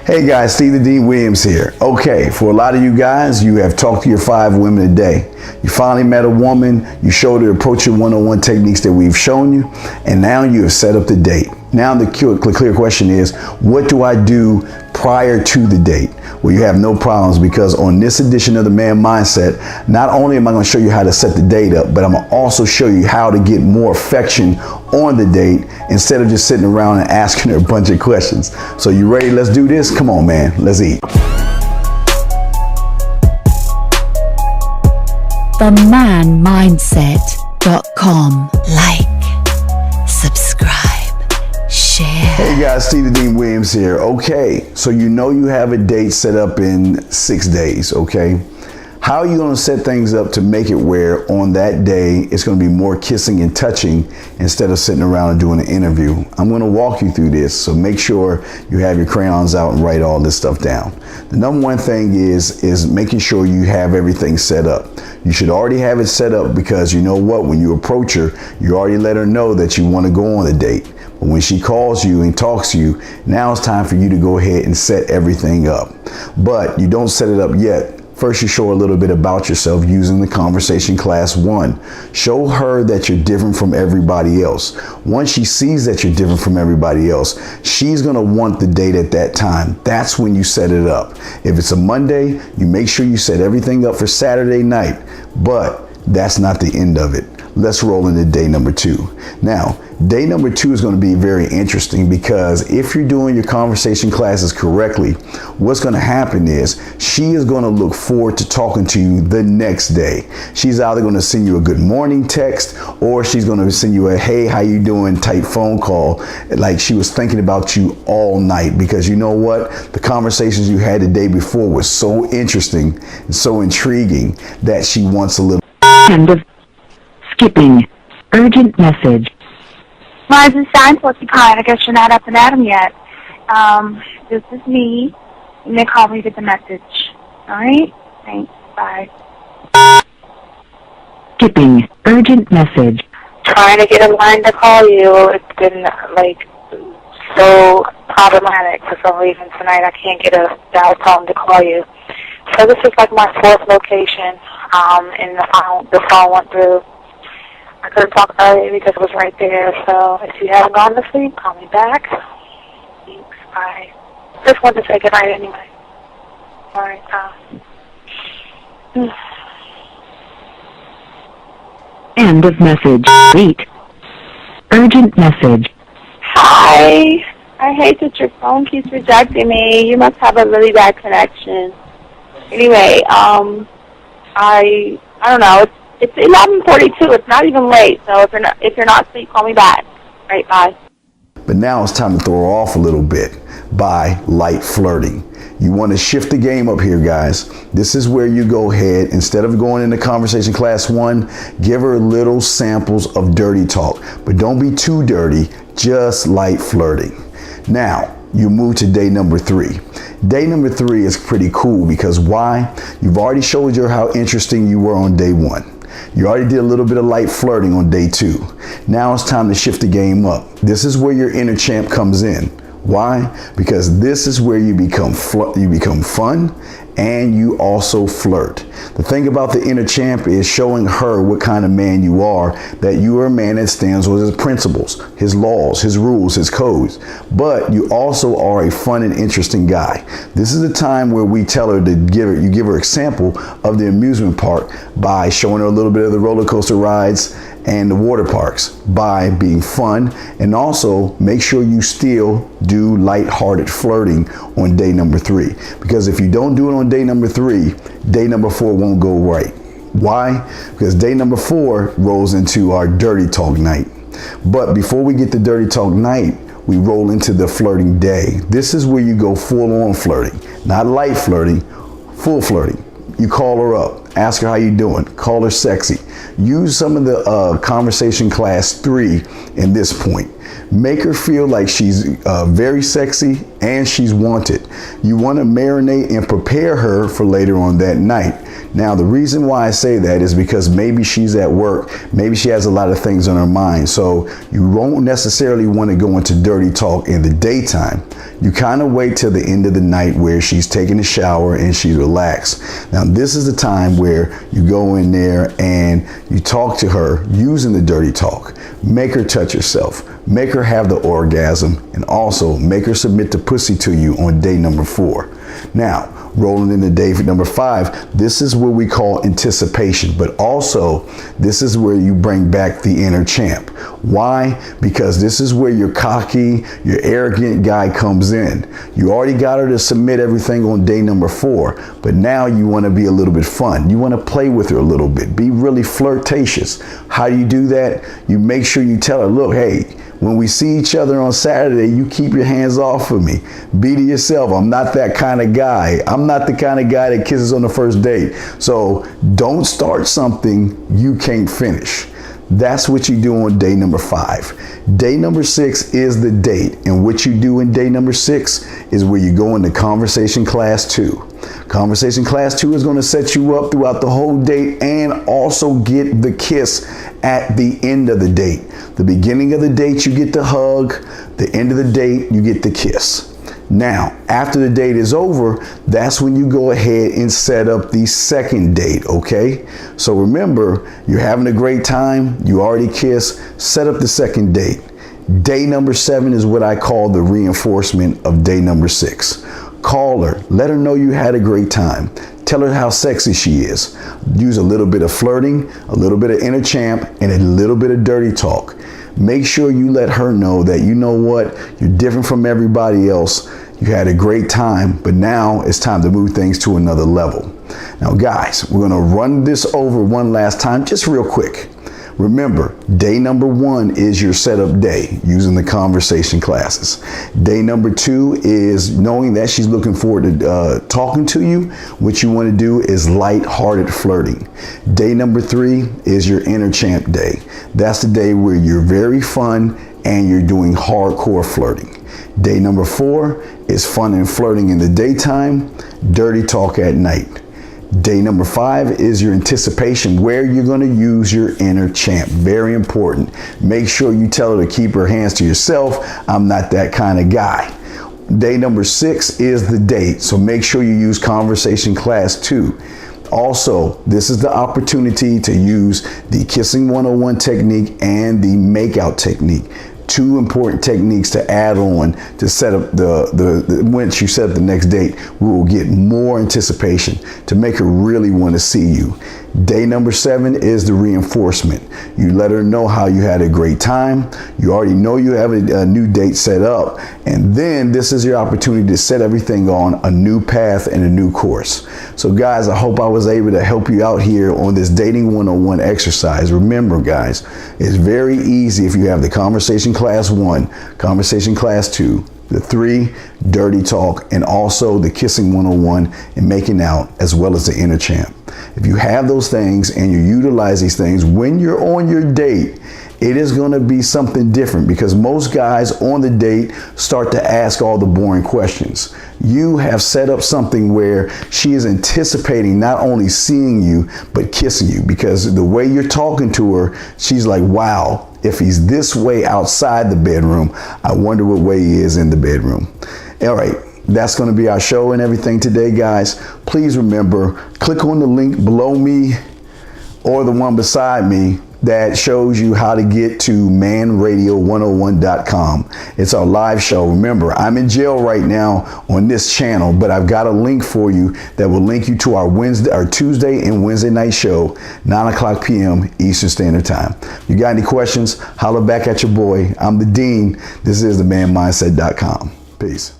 Hey guys, Stephen Dean Williams here. Okay, for a lot of you guys, you have talked to your 5 women a day. You finally met a woman, you showed her approaching one-on-one techniques that we've shown you, and now you have set up the date. Now the clear question is, what do I do prior to the date? Well, you have no problems, because on this edition of the Man Mindset, not only am I going to show you how to set the date up, but I'm going to also show you how to get more affection on the date instead of just sitting around and asking her a bunch of questions. So you ready? Let's do this. Come on, man. Let's eat. TheManMindset.com. Like, subscribe, share. Hey guys, Stephen Dean Williams here. Okay, so you know you have a date set up in 6 days, okay? How are you going to set things up to make it where on that day it's going to be more kissing and touching instead of sitting around and doing an interview? I'm going to walk you through this, so make sure you have your crayons out and write all this stuff down. The number one thing is making sure you have everything set up. You should already have it set up, because you know what, when you approach her, you already let her know that you want to go on a date. But when she calls you and talks to you, now it's time for you to go ahead and set everything up. But you don't set it up yet. First, you show her a little bit about yourself using the conversation class 1. Show her that you're different from everybody else. Once she sees that you're different from everybody else, she's going to want the date at that time. That's when you set it up. If it's a Monday, you make sure you set everything up for Saturday night. But that's not the end of it. Let's roll into day number 2. Now, day number 2 is going to be very interesting, because if you're doing your conversation classes correctly, what's going to happen is she is going to look forward to talking to you the next day. She's either going to send you a good morning text, or she's going to send you a hey, how you doing type phone call, like she was thinking about you all night, because you know what? The conversations you had the day before was so interesting and so intriguing that she wants a little. End of skipping. Urgent message. Rising sign, Porcupine. I guess you're not up and at 'em yet. This is me. You may call me, get the message. All right? Thanks. Bye. Skipping. Urgent message. Trying to get a line to call you. It's been, so problematic for some reason tonight. I can't get a dial tone to call you. So this is like my 4th location, and the phone went through. I couldn't talk earlier because it was right there, so if you haven't gone to sleep, call me back. Thanks, bye. Just wanted to say goodnight anyway. All right, End of message. Delete. Urgent message. Hi. I hate that your phone keeps rejecting me. You must have a really bad connection. Anyway, I don't know. It's 11:42. It's not even late. So if you're not asleep, call me back. All right, bye. But now it's time to throw her off a little bit by light flirting. You want to shift the game up here, guys. This is where you go ahead, instead of going into conversation class 1, give her little samples of dirty talk. But don't be too dirty, just light flirting. Now, you move to day number 3. Day number 3 is pretty cool, because why? You've already showed her how interesting you were on day 1. You already did a little bit of light flirting on day 2. Now it's time to shift the game up. This is where your inner champ comes in. Why? Because this is where you become fun, and you also flirt. The thing about the inner champ is showing her what kind of man you are, that you are a man that stands with his principles, his laws, his rules, his codes, but you also are a fun and interesting guy. This is the time where we tell her to give her example of the amusement park by showing her a little bit of the roller coaster rides and the water parks, by being fun, and also make sure you still do light-hearted flirting on day number 3. Because if you don't do it on day number 3, day number 4 won't go right. Why? Because day number 4 rolls into our dirty talk night. But before we get to dirty talk night, we roll into the flirting day. This is where you go full-on flirting, not light flirting, full flirting. You call her up, ask her how you doing, call her sexy. Use some of the conversation class 3 in this point. Make her feel like she's very sexy and she's wanted. You want to marinate and prepare her for later on that night. Now, the reason why I say that is because maybe she's at work, maybe she has a lot of things on her mind, so you won't necessarily want to go into dirty talk in the daytime. You kind of wait till the end of the night where she's taking a shower and she's relaxed. Now, this is the time where you go in there and you talk to her using the dirty talk. Make her touch herself, make her have the orgasm, and also make her submit the pussy to you on day number 4. Now, rolling into day number 5, this is what we call anticipation, but also this is where you bring back the inner champ. Why? Because this is where your cocky, your arrogant guy comes in. You already got her to submit everything on day number 4, but now you want to be a little bit fun. You want to play with her a little bit, be really flirtatious. How do you do that? You make sure you tell her, look, hey, when we see each other on Saturday, you keep your hands off of me. Be to yourself. I'm not that kind of guy. I'm not the kind of guy that kisses on the first date. So don't start something you can't finish. That's what you do on day number 5. Day number 6 is the date. And what you do in day number 6 is where you go into conversation class 2. Conversation class 2 is going to set you up throughout the whole date and also get the kiss at the end of the date. The beginning of the date, you get the hug. The end of the date, you get the kiss. Now, after the date is over, that's when you go ahead and set up the second date, okay? So remember, you're having a great time, you already kissed, set up the second date. Day number 7 is what I call the reinforcement of day number 6. Call her, let her know you had a great time. Tell her how sexy she is. Use a little bit of flirting, a little bit of inner champ, and a little bit of dirty talk. Make sure you let her know that, you know what, you're different from everybody else. You had a great time, but now it's time to move things to another level. Now, guys, we're going to run this over one last time, just real quick. Remember, day number 1 is your setup day using the conversation classes. Day number 2 is knowing that she's looking forward to talking to you. What you want to do is light-hearted flirting. Day number 3 is your inner champ day. That's the day where you're very fun and you're doing hardcore flirting. Day number 4 is fun and flirting in the daytime, dirty talk at night. Day number 5 is your anticipation, where you're going to use your inner champ. Very important. Make sure you tell her to keep her hands to yourself. I'm not that kind of guy. Day number 6 is the date. So make sure you use conversation class 2. Also, this is the opportunity to use the Kissing 101 technique and the makeout technique. 2 important techniques to add on to set up once you set up the next date, we will get more anticipation to make her really want to see you. Day number 7 is the reinforcement. You let her know how you had a great time. You already know you have a new date set up. And then this is your opportunity to set everything on a new path and a new course. So guys, I hope I was able to help you out here on this Dating 101 exercise. Remember, guys, it's very easy if you have the conversation class 1, conversation class 2, the 3, dirty talk, and also the Kissing 101 and making out, as well as the inner champ. If you have those things and you utilize these things when you're on your date, it is going to be something different, because most guys on the date start to ask all the boring questions. You have set up something where she is anticipating not only seeing you, but kissing you, because the way you're talking to her, she's like, wow, if he's this way outside the bedroom, I wonder what way he is in the bedroom. All right. That's going to be our show and everything today, guys. Please remember, click on the link below me or the one beside me that shows you how to get to manradio101.com. It's our live show. Remember, I'm in jail right now on this channel, but I've got a link for you that will link you to our Tuesday and Wednesday night show, 9:00 p.m. Eastern Standard Time. If you got any questions, holler back at your boy. I'm the Dean. This is themanmindset.com. Peace.